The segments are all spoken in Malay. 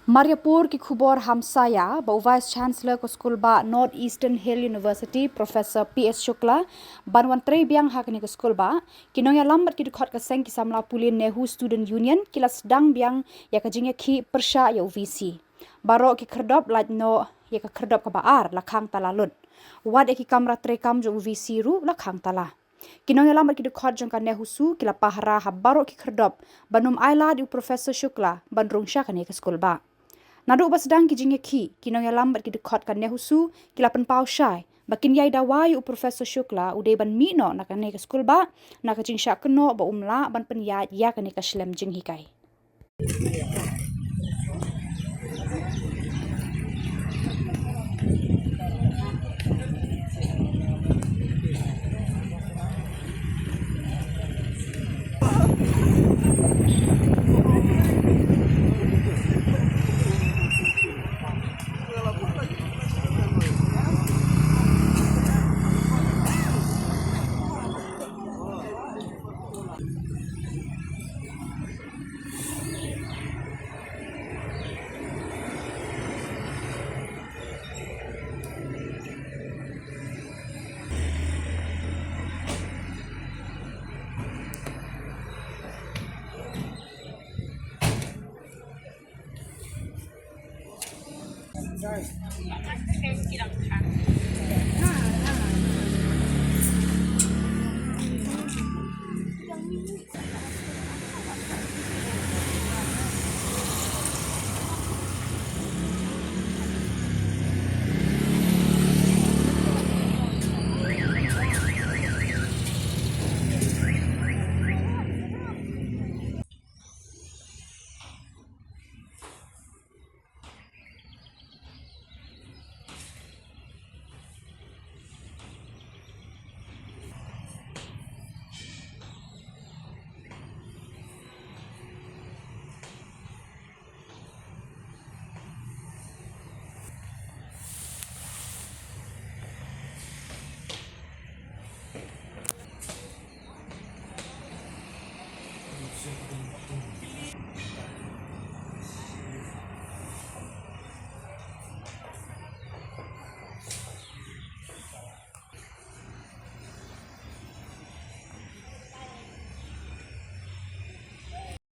Mariapur ki khubor hamsaya ba Vice Chancellor ko School ba Northeastern Hill University Professor PS Shukla banwan trei biang hakni ko school ba kinong ya lambat ki khot ka seng ki samla pulin Nehu Student Union kila sedang biang ya ka jingya ki persha ya UVC baro ki kherdop laj no ya ka kherdop ka baar lakhang talalun wad ki kamra trei kam jo UVC ru lakhang tala kinong ya lambat ki khot jong ka Nehu su kila pahara ha baro ki kherdop banum aila di Professor Shukla bandrung sha ka school ba Nadu ba sedang ki jingya ki kinong ya lambat ki dekat kan nehusu kilapan pau syai bakin yai dawai u Professor Shukla ude ban mi no nak ne ka skul ba nak jing syak keno ba umla ban pen ya ka ne ka slem jing hikai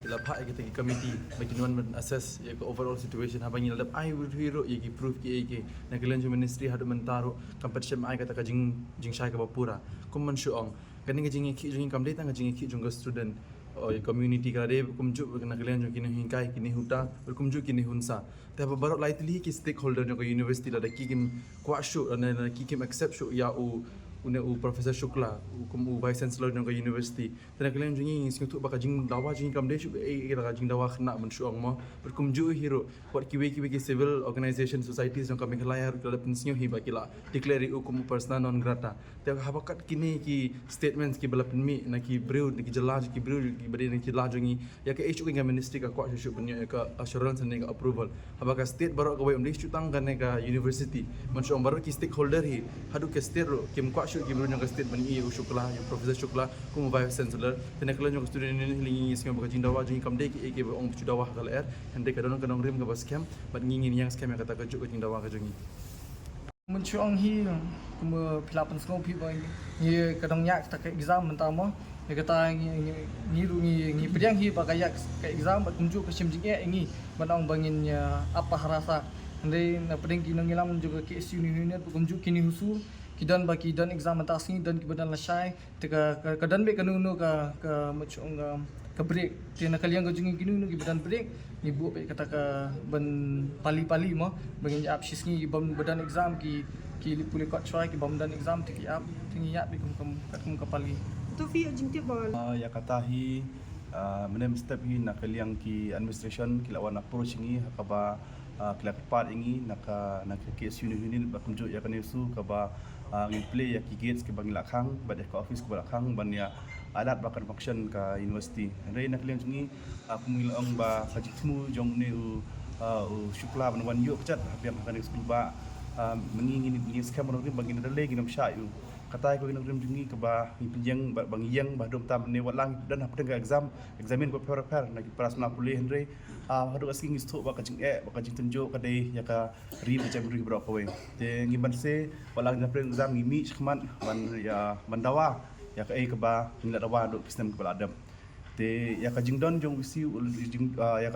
Lapha kita ki committee bagi nuan assess ya ke overall situation habang ni lap ai hero ya ki proof ki na kelan ministry hadu mentaro competition ai kata ka jing shai ka bapura kum man shuong kaning jing ki jing kam data jing ki jung student o community ka de kum ju na kelan jung kini hingkai kini huta kum ju kini hunsa ta barok lightly ki stakeholder jung university la ki kim kwa shu na ki kim accept shu ya u Professor Shukla u Vice Chancellor ng university tena kalian jungi sing tu baka jing dawa jing kam de shu kira jing dawa khna men shu angma berkum ju hero what ki civil organization societies ng kami khalaya kala pensiyo hi bakila declare u kum persona non grata te habakat kini ki statements ki bala penmi na ki breu ki jelaj ki breu ki bade ki jelaj jungi ya ke issue ki ministry ka kwa shu punya ka assurance ne ka approval habaka state barok ka way umli shu tang kan ka university men shu barok ki stakeholder hi hadu ke state kim kwa syu ki yang state ban i Shukla yang Professor Shukla kum Vice Chancellor tena kala yang student ni lingi sing baka jing dawa jing kam de ki ong chu dawa kala er hande ka don kanong rim ka bas scam bat ngingin yang scam yang kata ka juk jing dawa ka jungi mun chuang hi kum pilapan sko pi ba ni kadang yak ta ka exam mentamo ni kata ni pedang hi ba ka yak ka exam bat tunjuk ka simjing ngi banong bangin apa harasa hande na pedang kinong ilam juga ki union kum juk kini husu kidan baki dan examinasi dan kibadan lasai teka kadan be kanunu ka macung ka break tina kalian gajungi kinunu kibadan break ni bu be kata ka ban pali mo bangin ap sisni bam badan exam ki lipuli kot try ki bam dan exam ti ap tingi ya be kum ka pali tu fi jingti bol ya kata hi menem step hi na kalian ki administration kilawan approach ni hakaba kila part ingi naka case union bakunjo ya kanesu kaba ngin play ya ki gates ke bangila khang bade ka office ko khang ban ya alat bakar function ka university rei nak lian jungi aku ngilong ba sajitmu jong ne u Shukla ban wan yo chat biam kan school ba mengingi ni scam ron bangin dale ginam sha yu kata ko ginang jungi ke ba pinjang bang yang ba dom tam ne walang dan apa dengan examin ko per na prasna pulih Henry hadu asking isto ba kajing ba kajing tunjuk kadai ya ka ri macam ri bro ko we te ngiban se walang na pre exam ngimi khman ban ya bandawa ya ka ke ba ngila dawa do sistem ke adam te ya ka jingdon jong wisi jing ya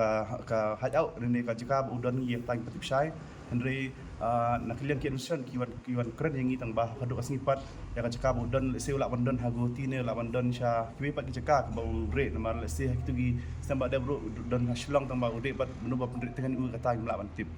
ka hajau ne ka jika udon ye tang patip syai Henry nakilian ki anusan kiwan keren yang itang bah kadu asngipat ya ka cakap udon lese ulak bandon hago tine ulak bandon sya kiwe pat ki cakap bau rate namar lese kitu gi samba da bro don hasulang tang ba ude pat menu ba pendrit dengan u kata ulak bantip